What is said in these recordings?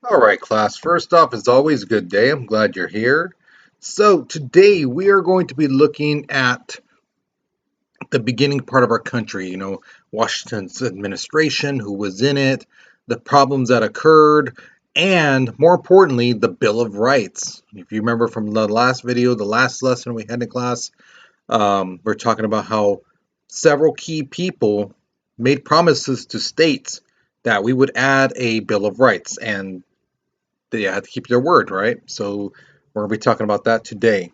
All right, class. First off, it's always a good day. I'm glad you're here. So, today we are going to be looking at the beginning part of our country, Washington's administration, who was in it, the problems that occurred, and more importantly, the Bill of Rights. If you remember from the last video, the last lesson we had in class, we're talking about how several key people made promises to states that we would add a Bill of Rights, and they had to keep their word, right? So we're going to be talking about that today.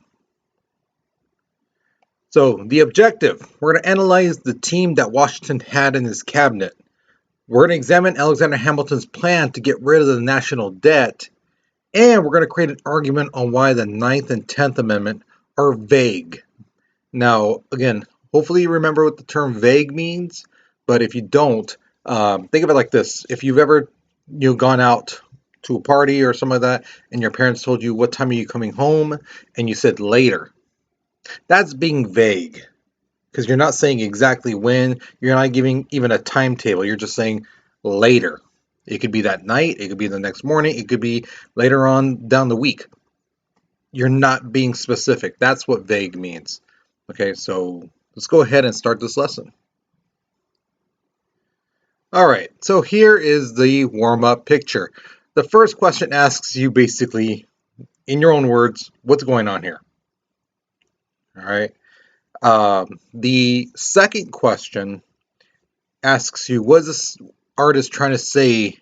So the objective, we're going to analyze the team that Washington had in his cabinet. We're going to examine Alexander Hamilton's plan to get rid of the national debt, and we're going to create an argument on why the Ninth and 10th Amendment are vague. Now, again, hopefully you remember what the term vague means, but if you don't, think of it like this. If you've ever gone out to a party or something like that, and your parents told you, what time are you coming home? And you said later. That's being vague because you're not saying exactly when. You're not giving even a timetable. You're just saying later. It could be that night. It could be the next morning. It could be later on down the week. You're not being specific. That's what vague means. Okay, so let's go ahead and start this lesson. All right, so here is the warm-up picture. The first question asks you basically, in your own words, what's going on here? All right. The second question asks you, what is this artist trying to say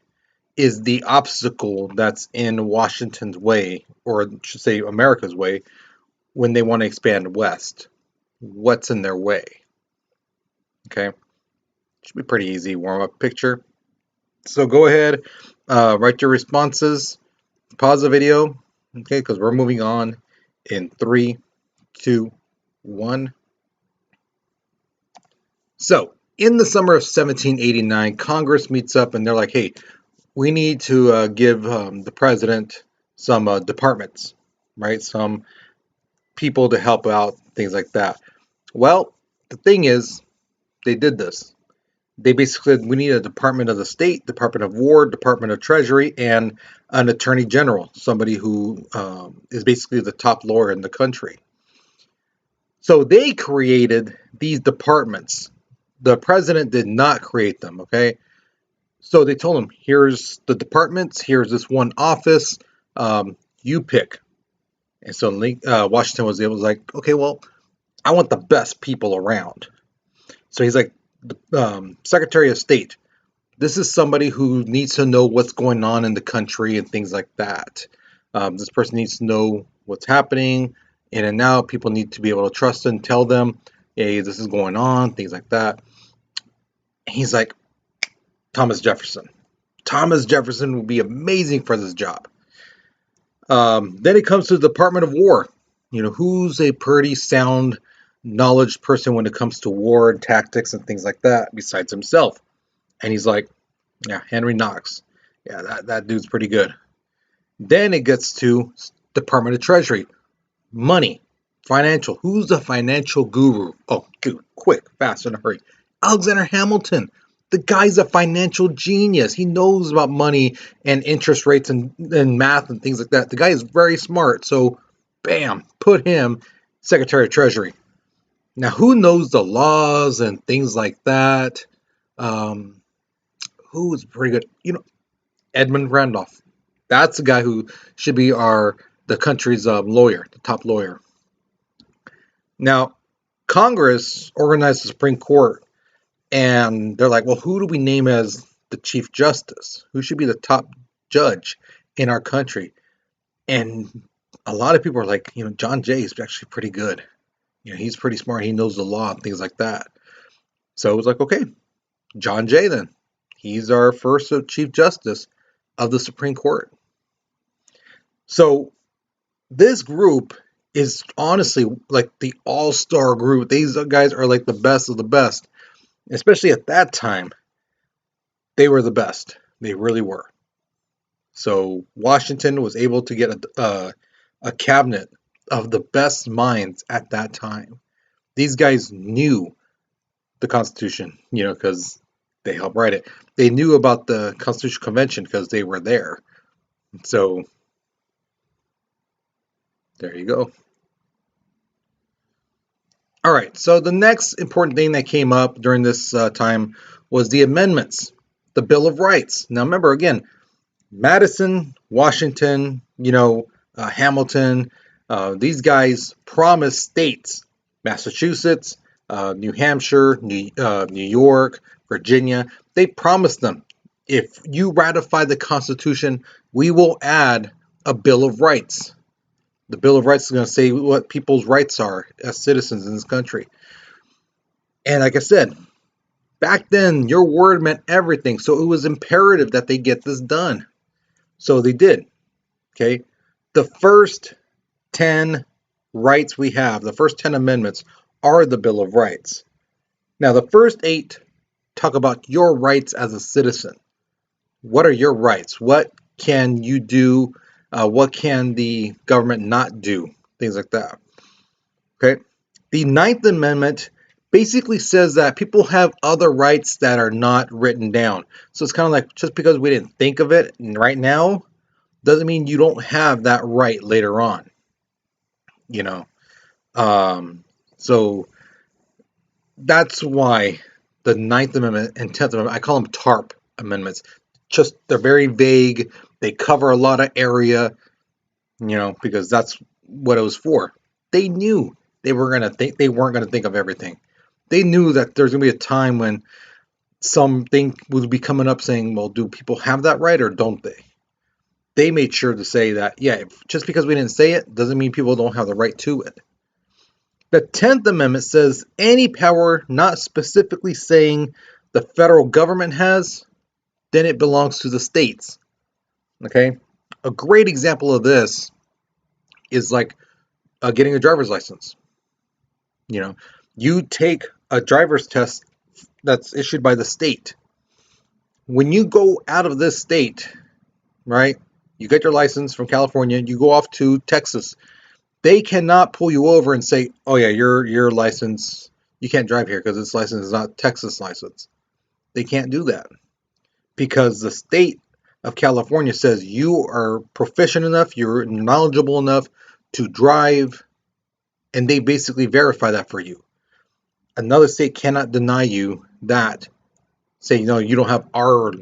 is the obstacle that's in Washington's way, or I should say America's way, when they want to expand west? What's in their way? Okay. Should be pretty easy warm-up picture. So go ahead, write your responses, pause the video, okay, because we're moving on in 3, 2, 1. So, in the summer of 1789, Congress meets up and they're like, hey, we need to give the president some departments, right? Some people to help out, things like that. Well, the thing is, they did this. They basically said we need a Department of the State, Department of War, Department of Treasury, and an Attorney General, somebody who is basically the top lawyer in the country. So they created these departments. The president did not create them, okay? So they told him, here's the departments, here's this one office, you pick. And so Washington was able to like, okay, well, I want the best people around. So he's like, Secretary of State, this is somebody who needs to know what's going on in the country and things like that. This person needs to know what's happening in and out. People need to be able to trust and tell them, hey, this is going on, things like that. He's like, Thomas Jefferson. Thomas Jefferson would be amazing for this job. Then it comes to the Department of War. Who's a pretty sound knowledge person when it comes to war and tactics and things like that besides himself? And he's like, yeah, Henry Knox. Yeah, that dude's pretty good. Then it gets to Department of Treasury. Money, financial. Who's the financial guru? Oh, dude, quick, fast, in a hurry. Alexander Hamilton. The guy's a financial genius. He knows about money and interest rates and math and things like that. The guy is very smart. So, bam, put him Secretary of Treasury. Now, who knows the laws and things like that? Who's pretty good? Edmund Randolph. That's the guy who should be the country's lawyer, the top lawyer. Now, Congress organized the Supreme Court, and they're like, well, who do we name as the Chief Justice? Who should be the top judge in our country? And a lot of people are like, John Jay is actually pretty good. He's pretty smart. He knows the law and things like that. So it was like, okay, John Jay then. He's our first Chief Justice of the Supreme Court. So this group is honestly like the all-star group. These guys are like the best of the best. Especially at that time, they were the best. They really were. So Washington was able to get a cabinet of the best minds at that time. These guys knew the Constitution, because they helped write it. They knew about the Constitutional Convention because they were there. So there you go. All right. So the next important thing that came up during this time was the amendments, the Bill of Rights. Now remember again, Madison, Washington, Hamilton, these guys promised states, Massachusetts, New Hampshire, New York, Virginia, they promised them, if you ratify the Constitution, we will add a Bill of Rights. The Bill of Rights is going to say what people's rights are as citizens in this country. And like I said, back then, your word meant everything. So it was imperative that they get this done. So they did. Okay. The first 10 rights we have, the first 10 amendments, are the Bill of Rights. Now, the first 8 talk about your rights as a citizen. What are your rights? What can you do? What can the government not do? Things like that. Okay. The Ninth Amendment basically says that people have other rights that are not written down. So it's kind of like, just because we didn't think of it right now doesn't mean you don't have that right later on. You know, so that's why the Ninth Amendment and 10th Amendment, I call them TARP amendments. Just they're very vague. They cover a lot of area, because that's what it was for. They knew they weren't gonna think of everything. They knew that there's gonna be a time when something would be coming up saying, well, do people have that right or don't they? They made sure to say that, yeah, just because we didn't say it doesn't mean people don't have the right to it. The 10th Amendment says any power not specifically saying the federal government has, then it belongs to the states. Okay? A great example of this is like getting a driver's license. You take a driver's test that's issued by the state. When you go out of this state, right? You get your license from California, you go off to Texas. They cannot pull you over and say, "Oh yeah, your license, you can't drive here because this license is not Texas license." They can't do that because the state of California says you are proficient enough, you're knowledgeable enough to drive, and they basically verify that for you. Another state cannot deny you that. Say, you don't have our,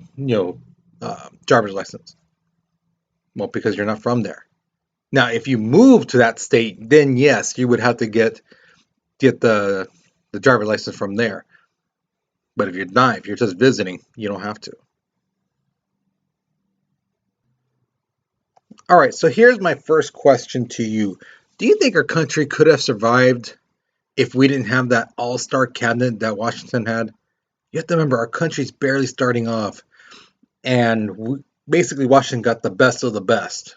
driver's license. Well, because you're not from there. Now, if you move to that state, then yes, you would have to get the driver's license from there. But if you're not, if you're just visiting, you don't have to. All right, so here's my first question to you. Do you think our country could have survived if we didn't have that all-star cabinet that Washington had? You have to remember, our country's barely starting off, and basically Washington got the best of the best.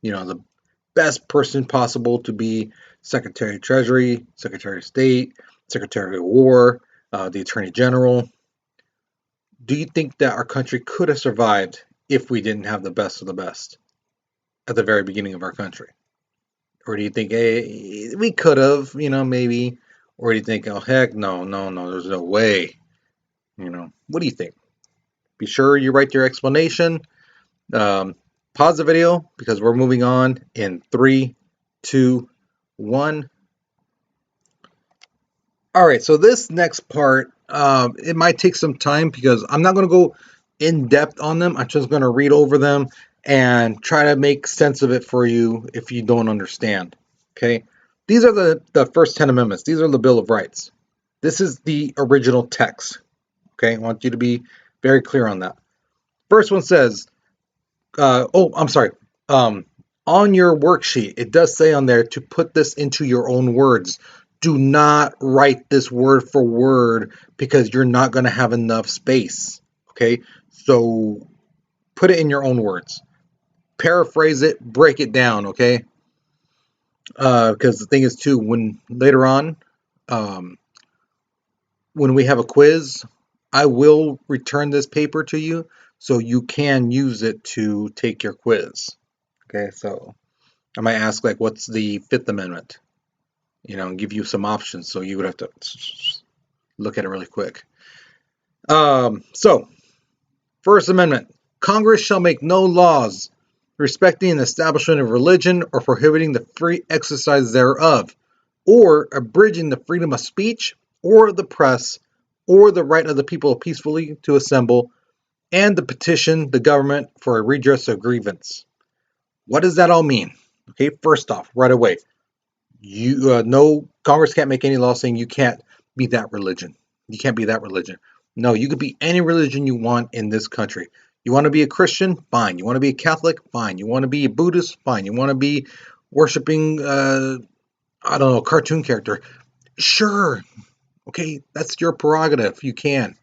The best person possible to be Secretary of Treasury, Secretary of State, Secretary of War, the Attorney General. Do you think that our country could have survived if we didn't have the best of the best at the very beginning of our country? Or do you think, hey, we could have, maybe? Or do you think, oh, heck, no, no, no, there's no way? What do you think? Be sure you write your explanation. Pause the video because we're moving on in 3, 2, 1. All right, so this next part, it might take some time because I'm not going to go in depth on them. I'm just going to read over them and try to make sense of it for you if you don't understand. Okay, these are the first 10 amendments. These are the Bill of Rights. This is the original text. Okay, I want you to be very clear on that. First one says, I'm sorry. On your worksheet, it does say on there to put this into your own words. Do not write this word for word because you're not going to have enough space. Okay, so put it in your own words. Paraphrase it, break it down. Okay, because the thing is too, when later on, when we have a quiz, I will return this paper to you so you can use it to take your quiz. Okay, so I might ask like, what's the Fifth Amendment? And give you some options, so you would have to look at it really quick. So, First Amendment: Congress shall make no laws respecting the establishment of religion or prohibiting the free exercise thereof, or abridging the freedom of speech or the press or the right of the people peacefully to assemble and to petition the government for a redress of grievance. What does that all mean? Okay, first off, right away, no, Congress can't make any law saying you can't be that religion. You can't be that religion. No, you could be any religion you want in this country. You want to be a Christian? Fine. You want to be a Catholic? Fine. You want to be a Buddhist? Fine. You want to be worshiping, I don't know, a cartoon character? Sure. Okay, that's your prerogative. You can.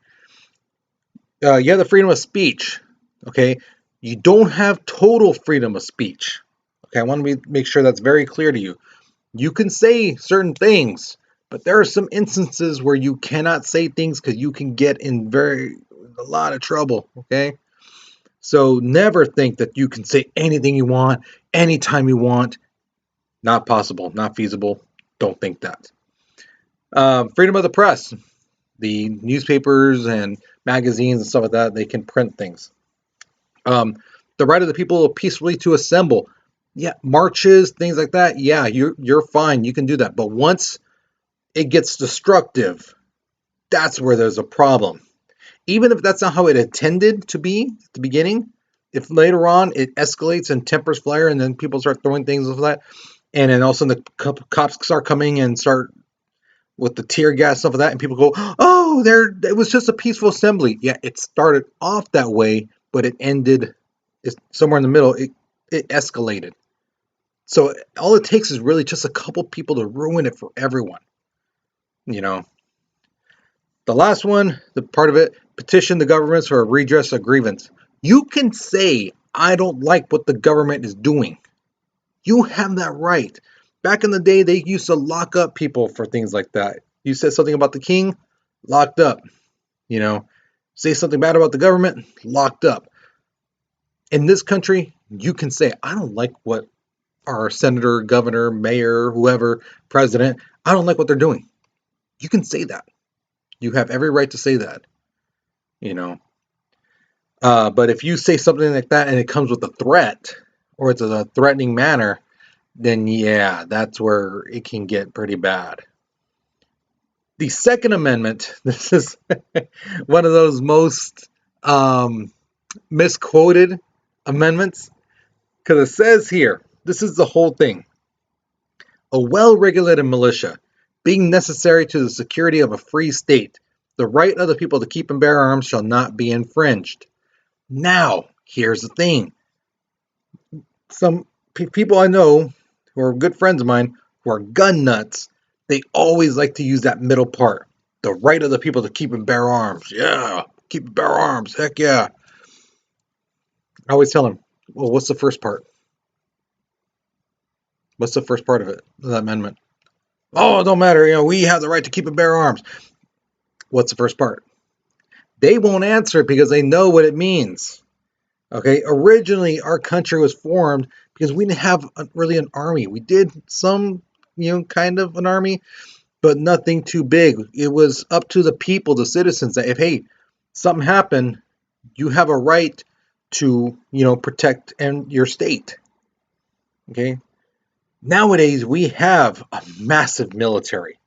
You have the freedom of speech. Okay, you don't have total freedom of speech. Okay, I want to make sure that's very clear to you. You can say certain things, but there are some instances where you cannot say things because you can get in a lot of trouble. Okay, so never think that you can say anything you want, anytime you want. Not possible, not feasible. Don't think that. Freedom of the press. The newspapers and magazines and stuff like that, they can print things. The right of the people peacefully to assemble. Yeah, marches, things like that. Yeah, you're fine. You can do that. But once it gets destructive, that's where there's a problem. Even if that's not how it intended to be at the beginning, if later on it escalates and tempers flare and then people start throwing things like that, and then all of a sudden the cops start coming and start with the tear gas, stuff like that, and people go, oh, it was just a peaceful assembly. Yeah, it started off that way, but it ended somewhere in the middle. It escalated. So all it takes is really just a couple people to ruin it for everyone. You know, the last one, the part of it, petition the governments for a redress of grievance. You can say, I don't like what the government is doing. You have that right. Back in the day, they used to lock up people for things like that. You said something about the king, locked up. You know, say something bad about the government, locked up. In this country, you can say, I don't like what our senator, governor, mayor, whoever, president, I don't like what they're doing. You can say that. You have every right to say that, you know. But if you say something like that and it comes with a threat or it's a threatening manner, then yeah, that's where it can get pretty bad. The Second Amendment, this is one of those most misquoted amendments because it says here, this is the whole thing. A well-regulated militia, being necessary to the security of a free state, the right of the people to keep and bear arms shall not be infringed. Now, here's the thing. Some people I know who are good friends of mine who are gun nuts, they always like to use that middle part. The right of the people to keep and bear arms. Yeah, keep and bear arms. Heck yeah. I always tell them, well, what's the first part? What's the first part of it, of that amendment? Oh, it don't matter. We have the right to keep and bear arms. What's the first part? They won't answer it because they know what it means. Okay, originally our country was formed because we didn't have really an army. We did some, kind of an army, but nothing too big. It was up to the people, the citizens, that if, hey, something happened, you have a right to, protect your state. Okay. Nowadays, we have a massive military,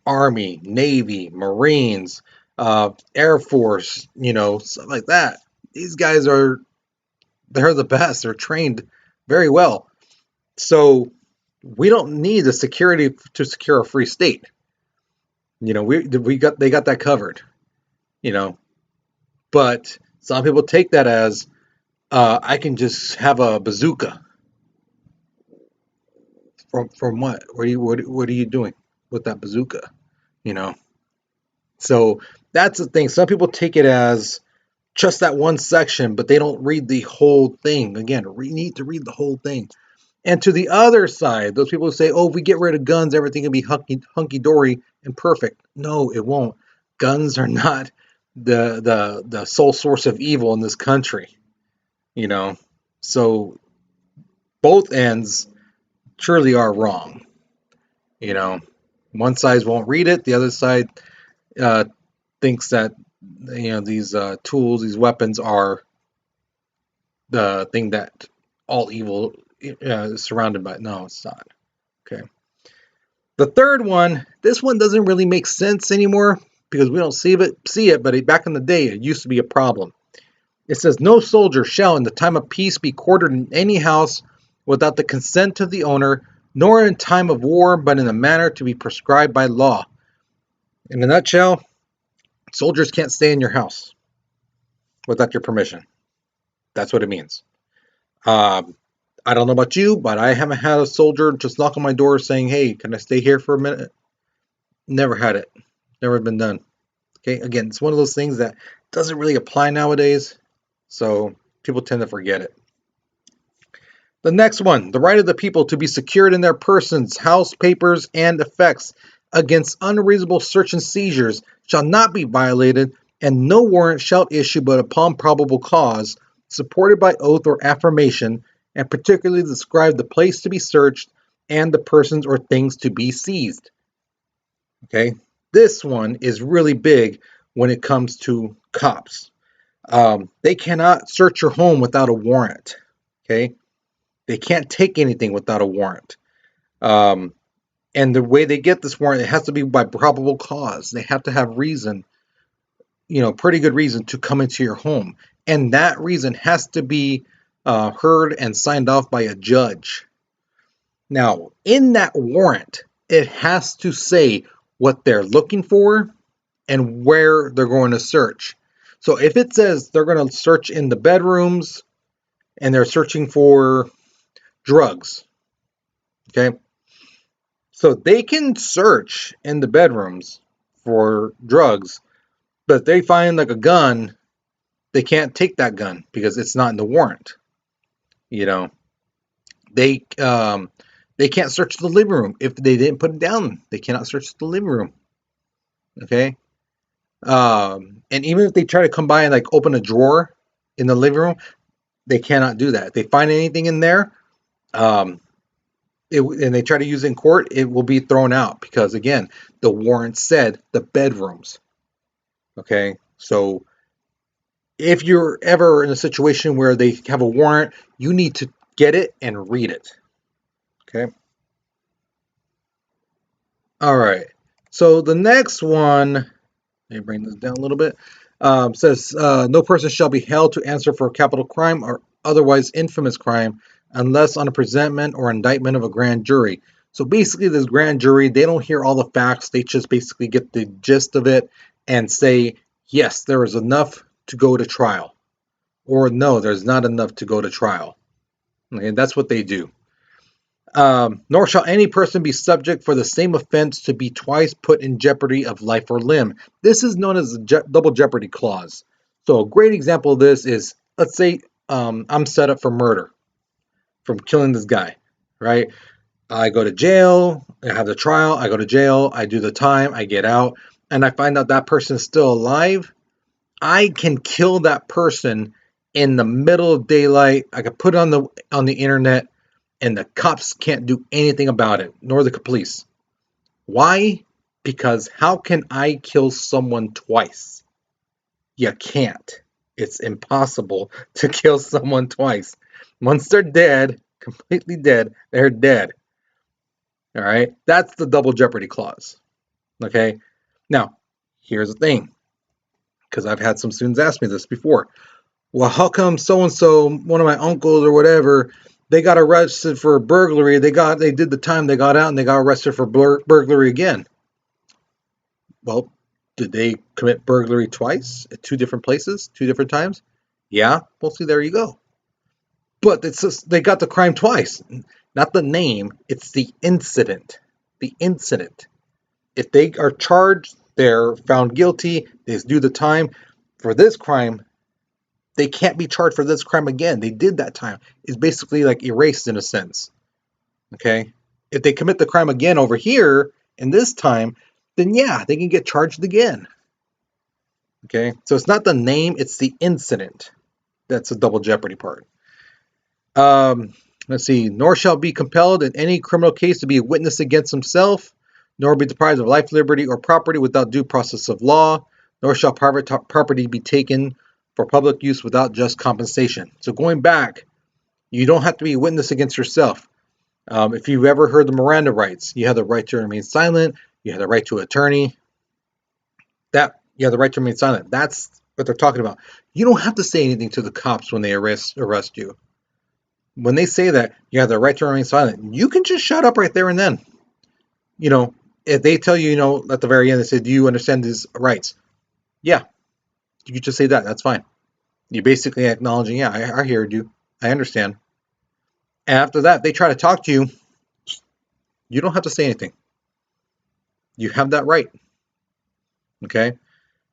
Army, Navy, Marines, Air Force, stuff like that. These guys they're the best. They're trained very well. So we don't need the security to secure a free state. They got that covered. But some people take that as I can just have a bazooka. From what? What are you doing with that bazooka? So that's the thing. Some people take it as just that one section, but they don't read the whole thing. Again, we need to read the whole thing. And to the other side, those people who say, oh, if we get rid of guns, everything will be hunky-dory and perfect. No, it won't. Guns are not the sole source of evil in this country. So both ends truly are wrong. One side won't read it. The other side thinks that these tools, these weapons are the thing that all evil is surrounded by. No, it's not. Okay. The third one, this one doesn't really make sense anymore because we don't see it, but back in the day, it used to be a problem. It says, no soldier shall in the time of peace be quartered in any house without the consent of the owner, nor in time of war, but in a manner to be prescribed by law. In a nutshell, soldiers can't stay in your house without your permission. That's what it means. I don't know about you, but I haven't had a soldier just knock on my door saying, hey, can I stay here for a minute? Never had it. Never been done. Okay, again, it's one of those things that doesn't really apply nowadays, so people tend to forget it. The next one, the right of the people to be secured in their persons, house, papers, and effects against unreasonable search and seizures shall not be violated, and no warrant shall issue but upon probable cause, supported by oath or affirmation, and particularly describe the place to be searched and the persons or things to be seized. Okay, this one is really big when it comes to cops. They cannot search your home without a warrant. Okay, they can't take anything without a warrant. And the way they get this warrant, it has to be by probable cause. They have to have reason, pretty good reason to come into your home. And that reason has to be heard and signed off by a judge. Now, in that warrant, it has to say what they're looking for and where they're going to search. So if it says they're going to search in the bedrooms and they're searching for drugs, okay? So they can search in the bedrooms for drugs, but if they find like a gun, they can't take that gun because it's not in the warrant. They can't search the living room if they didn't put it down. They cannot search the living room. Okay. And even if they try to come by and like open a drawer in the living room, they cannot do that. If they find anything in there, and they try to use it in court, it will be thrown out because again, the warrant said the bedrooms. Okay, so if you're ever in a situation where they have a warrant, you need to get it and read it. Okay. All right. So the next one, let me bring this down a little bit. Says no person shall be held to answer for a capital crime or otherwise infamous crime unless on a presentment or indictment of a grand jury. So basically, this grand jury, they don't hear all the facts. They just basically get the gist of it and say, yes, there is enough to go to trial. Or no, there's not enough to go to trial. Okay, that's what they do. Nor shall any person be subject for the same offense to be twice put in jeopardy of life or limb. This is known as the double jeopardy clause. So a great example of this is, let's say I'm set up for murder, from killing this guy, right? I go to jail, I have the trial, I go to jail, I do the time, I get out, and I find out that person is still alive. I can kill that person in the middle of daylight. I can put it on the internet, and the cops can't do anything about it, nor the police. Why? Because how can I kill someone twice? You can't. It's impossible to kill someone twice. Once they're dead, completely dead, they're dead. All right? That's the double jeopardy clause. Okay? Now, here's the thing, because I've had some students ask me this before. Well, how come so-and-so, one of my uncles or whatever, they got arrested for burglary, they did the time, they got out, and they got arrested for burglary again? Well, did they commit burglary twice at two different places, two different times? Yeah, well, see, there you go. But it's just, they got the crime twice. Not the name, it's the incident. The incident. If they are charged, they're found guilty, they do the time. For this crime, they can't be charged for this crime again. They did that time. It's basically like erased in a sense. Okay? If they commit the crime again over here, in this time, then yeah, they can get charged again. Okay? So it's not the name, it's the incident. That's a double jeopardy part. Let's see. Nor shall be compelled in any criminal case to be a witness against himself, nor be deprived of life, liberty, or property without due process of law, nor shall private property be taken for public use without just compensation. So going back, you don't have to be a witness against yourself. If you've ever heard the Miranda rights, you have the right to remain silent, you have the right to an attorney, that you have the right to remain silent. That's what they're talking about. You don't have to say anything to the cops when they arrest you. When they say that you have the right to remain silent, you can just shut up right there and then. If they tell you, at the very end, they say, "Do you understand these rights?" Yeah, you could just say that. That's fine. You're basically acknowledging, yeah, I heard you. I understand. And after that, they try to talk to you. You don't have to say anything. You have that right. Okay.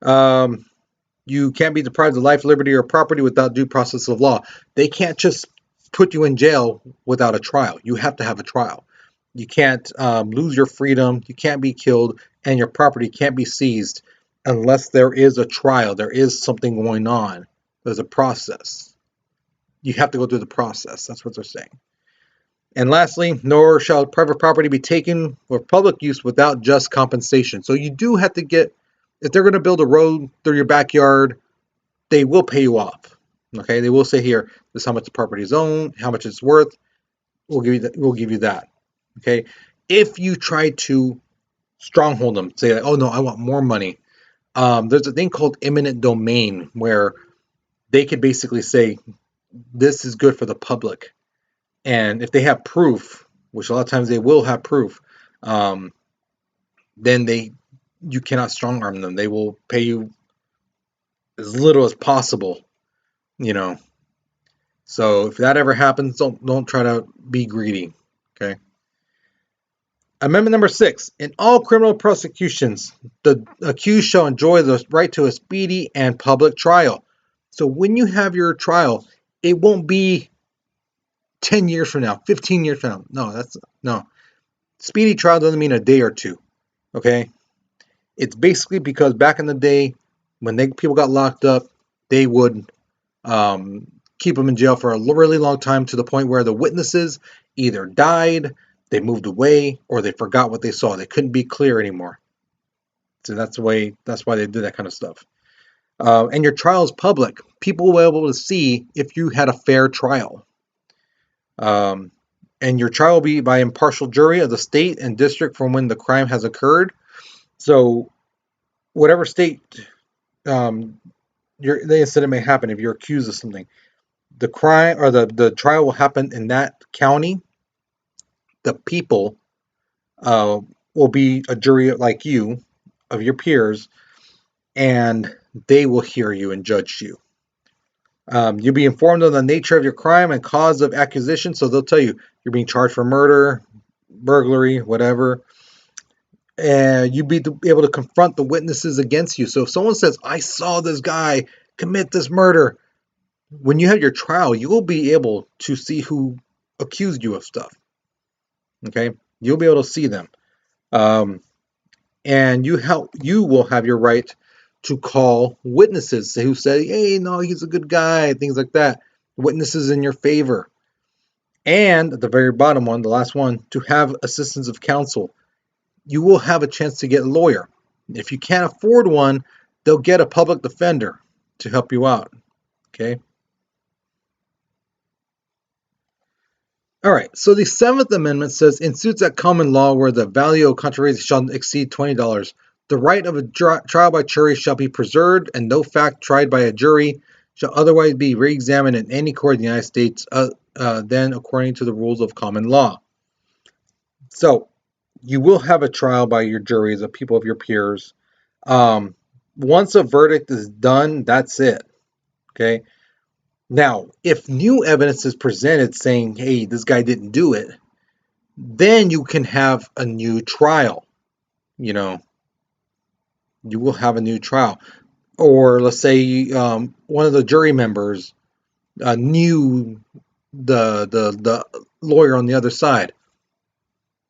Um, you can't be deprived of life, liberty, or property without due process of law. They can't just put you in jail without a trial. You have to have a trial. You can't lose your freedom. You can't be killed, and your property can't be seized unless there is a trial. There is something going on. There's a process. You have to go through the process. That's what they're saying. And lastly, nor shall private property be taken for public use without just compensation. So you do have to get, if they're going to build a road through your backyard, they will pay you off. Okay, they will say here, this is how much the property is owned, how much it's worth. We'll give you that. Okay, if you try to stronghold them, say, like, oh no, I want more money. There's a thing called eminent domain where they could basically say this is good for the public, and if they have proof, which a lot of times they will have proof, um, then you cannot strong arm them. They will pay you as little as possible. You know, So if that ever happens, don't try to be greedy. Okay. Amendment number 6. In all criminal prosecutions, the accused shall enjoy the right to a speedy and public trial. So when you have your trial, it won't be 10 years from now, 15 years from now. No. Speedy trial doesn't mean a day or two. Okay. It's basically because back in the day, when people got locked up, they would keep them in jail for a really long time to the point where the witnesses either died, they moved away, or they forgot what they saw. They couldn't be clear anymore. So that's why they did that kind of stuff. And your trial is public. People will be able to see if you had a fair trial. And your trial will be by impartial jury of the state and district from when the crime has occurred. So whatever state the incident may happen, if you're accused of something, the crime or the trial will happen in that county. The people will be a jury like you, of your peers, and they will hear you and judge you. You'll be informed of the nature of your crime and cause of accusation, so they'll tell you you're being charged for murder, burglary, whatever. And you'll be able to confront the witnesses against you. So if someone says, I saw this guy commit this murder, when you have your trial, you will be able to see who accused you of stuff. Okay, you'll be able to see them, and you will have your right to call witnesses who say, "Hey, no, he's a good guy," things like that. Witnesses in your favor, and at the very bottom one, the last one, to have assistance of counsel. You will have a chance to get a lawyer. If you can't afford one, they'll get a public defender to help you out. Okay. All right, so the Seventh Amendment says, in suits at common law where the value of controversy shall exceed $20, the right of a trial by jury shall be preserved, and no fact tried by a jury shall otherwise be re-examined in any court in the United States than according to the rules of common law. So you will have a trial by your juries of people of your peers. Once a verdict is done, that's it. Okay. Now, if new evidence is presented saying, hey, this guy didn't do it, then you can have a new trial. You will have a new trial. Or let's say one of the jury members knew the lawyer on the other side.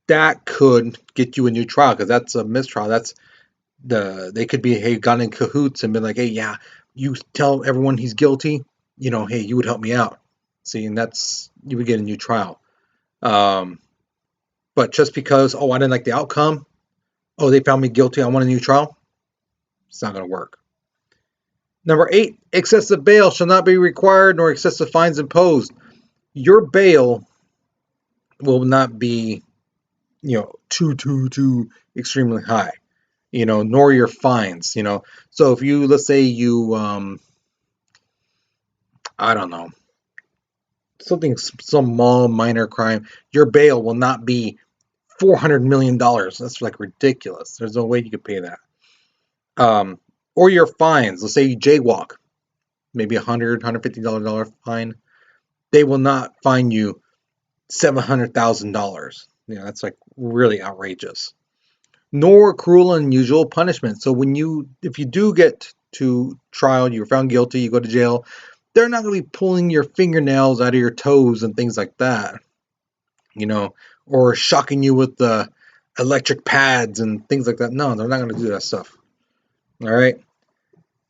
That could get you a new trial because that's a mistrial. They could be, hey, gone in cahoots and been like, hey, yeah, you tell everyone he's guilty. Hey, you would help me out. See, and you would get a new trial. But just because, I didn't like the outcome, they found me guilty, I want a new trial, it's not going to work. Number 8, excessive bail shall not be required nor excessive fines imposed. Your bail will not be, too extremely high, nor your fines, So if you, let's say you, I don't know, some small minor crime, your bail will not be $400 million. That's like ridiculous. There's no way you could pay that. Or your fines. Let's say you jaywalk, maybe $150 fine. They will not fine you $700,000. That's like really outrageous. Nor cruel and unusual punishment. So if you do get to trial, you're found guilty, you go to jail, they're not going to be pulling your fingernails out of your toes and things like that, or shocking you with the electric pads and things like that. No, they're not going to do that stuff. All right.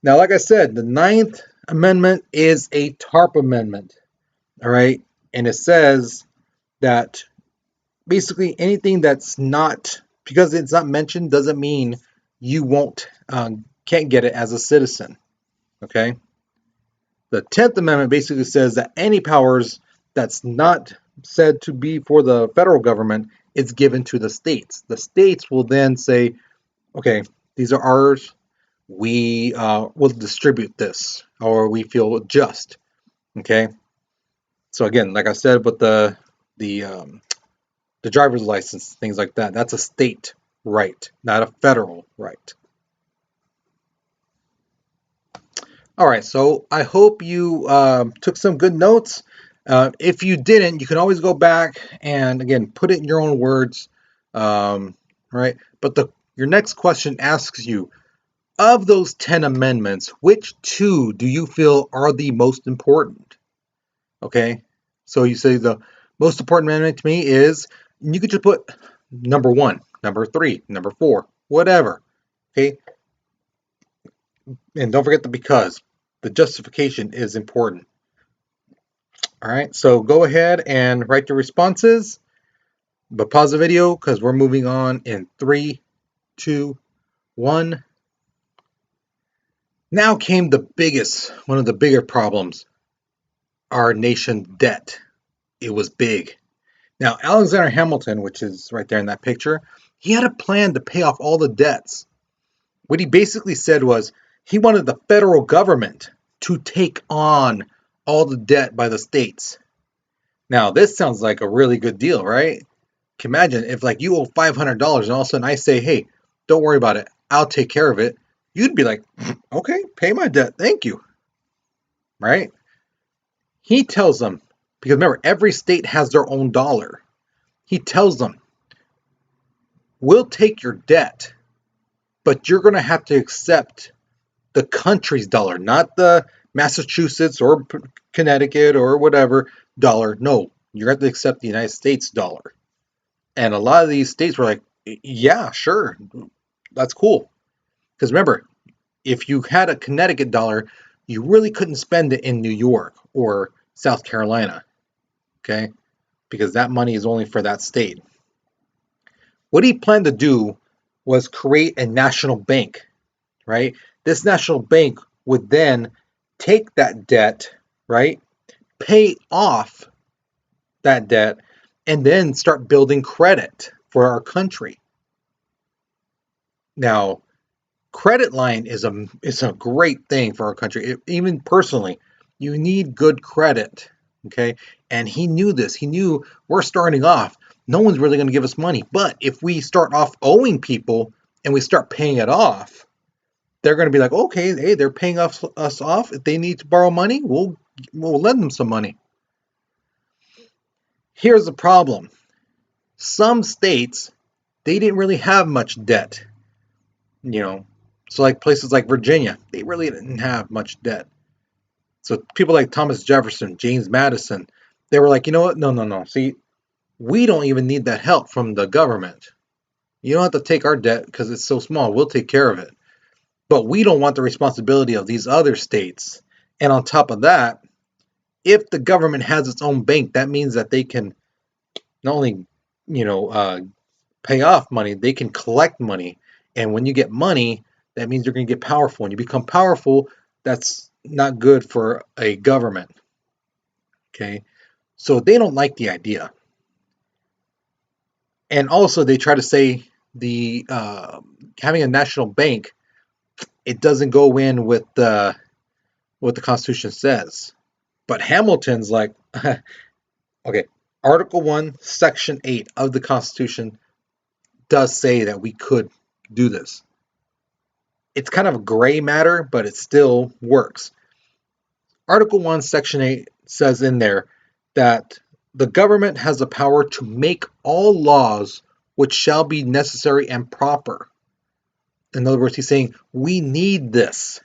Now, like I said, the Ninth Amendment is a TARP amendment. All right. And it says that basically anything that's not, because it's not mentioned, doesn't mean you can't get it as a citizen. Okay. The 10th Amendment basically says that any powers that's not said to be for the federal government is given to the states. The states will then say, okay, these are ours. We will distribute this, or we feel just. Okay. So again, like I said, with the driver's license, things like that, that's a state right, not a federal right. All right, so I hope you took some good notes. If you didn't, you can always go back and again put it in your own words. Right, but your next question asks you, of those 10 amendments, which 2 do you feel are the most important? Okay, so you say the most important amendment to me is, and you could just put number 1, number 3, number 4, whatever. Okay, and don't forget the because. The justification is important. All right, so go ahead and write your responses, but pause the video because we're moving on in 3, 2, 1. Now came one of the bigger problems, our nation's debt. It was big. Now, Alexander Hamilton, which is right there in that picture, he had a plan to pay off all the debts. What he basically said was he wanted the federal government to take on all the debt by the states. Now, this sounds like a really good deal, right? Can imagine if like you owe $500 and all of a sudden I say, hey, don't worry about it. I'll take care of it. You'd be like, okay, pay my debt. Thank you. Right? He tells them, because remember, every state has their own dollar. He tells them, we'll take your debt, but you're going to have to accept the country's dollar, not the Massachusetts or Connecticut or whatever dollar. No, you're going to have to accept the United States dollar. And a lot of these states were like, yeah, sure, that's cool. Because remember, if you had a Connecticut dollar, you really couldn't spend it in New York or South Carolina, okay? Because that money is only for that state. What he planned to do was create a national bank, right? This national bank would then take that debt, right? Pay off that debt and then start building credit for our country. Now, credit line is a great thing for our country. Even personally, you need good credit, okay? And he knew this. He knew we're starting off. No one's really going to give us money. But if we start off owing people and we start paying it off, they're going to be like, okay, hey, they're paying us off. If they need to borrow money, we'll lend them some money. Here's the problem. Some states, they didn't really have much debt, So like places like Virginia, they really didn't have much debt. So people like Thomas Jefferson, James Madison, they were like, you know what? No. See, we don't even need that help from the government. You don't have to take our debt because it's so small. We'll take care of it. But we don't want the responsibility of these other states. And on top of that, if the government has its own bank, that means that they can not only, pay off money, they can collect money. And when you get money, that means you're going to get powerful. And you become powerful, That's not good for a government. Okay, so they don't like the idea, and also they try to say the having a national bank, it doesn't go in with the what the Constitution says. But Hamilton's like, okay, Article 1, Section 8 of the Constitution does say that we could do this. It's kind of a gray matter, but it still works. Article 1, Section 8 says in there that the government has the power to make all laws which shall be necessary and proper. In other words, he's saying we need this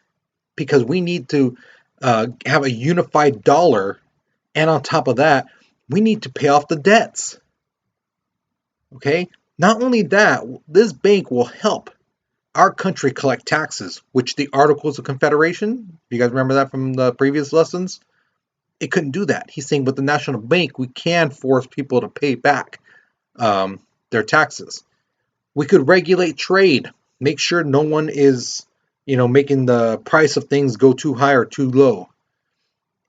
because we need to have a unified dollar, and on top of that, we need to pay off the debts. Okay? Not only that, this bank will help our country collect taxes, which the Articles of Confederation, you guys remember that from the previous lessons? It couldn't do that. He's saying with the national bank, we can force people to pay back their taxes. We could regulate trade, make sure no one is, making the price of things go too high or too low.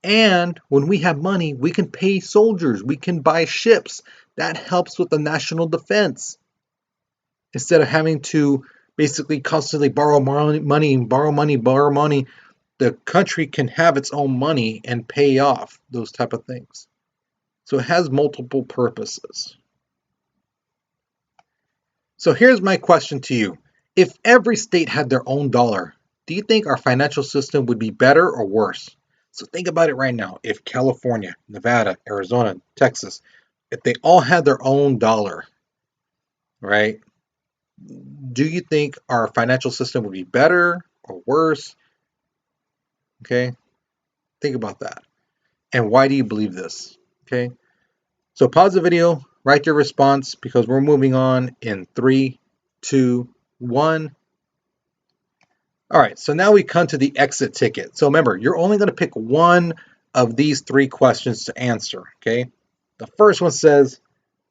And when we have money, we can pay soldiers, we can buy ships. That helps with the national defense. Instead of having to basically constantly borrow money, the country can have its own money and pay off those type of things. So it has multiple purposes. So here's my question to you. If every state had their own dollar, do you think our financial system would be better or worse? So think about it right now. If California, Nevada, Arizona, Texas, if they all had their own dollar, right? Do you think our financial system would be better or worse? Okay, think about that. And why do you believe this? Okay, so pause the video, write your response because we're moving on in 3, 2, 1. All right, so now we come to the exit ticket. So remember, you're only going to pick one of these 3 questions to answer. Okay, the first one says,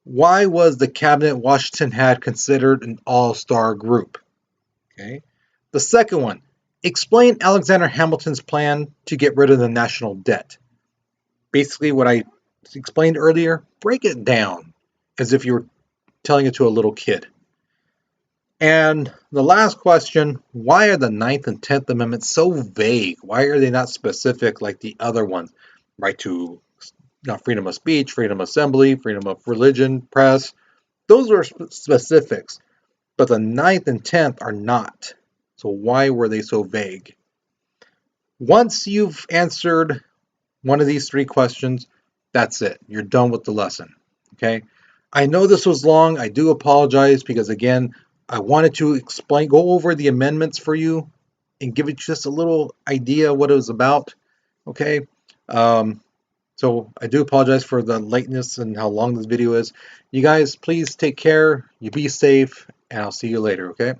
why was the cabinet Washington had considered an all-star group? Okay. The second one, explain Alexander Hamilton's plan to get rid of the national debt. Basically, what I explained earlier, break it down as if you were telling it to a little kid. And the last question, why are the 9th and 10th Amendments so vague? Why are they not specific like the other ones? Right to freedom of speech, freedom of assembly, freedom of religion, press. Those are specifics, but the 9th and 10th are not. So why were they so vague? Once you've answered one of these 3 questions, that's it. You're done with the lesson. Okay? I know this was long. I do apologize because, again, I wanted to go over the amendments for you and give it just a little idea what it was about. Okay? So I do apologize for the lateness and how long this video is. You guys, please take care. You be safe, and I'll see you later, okay?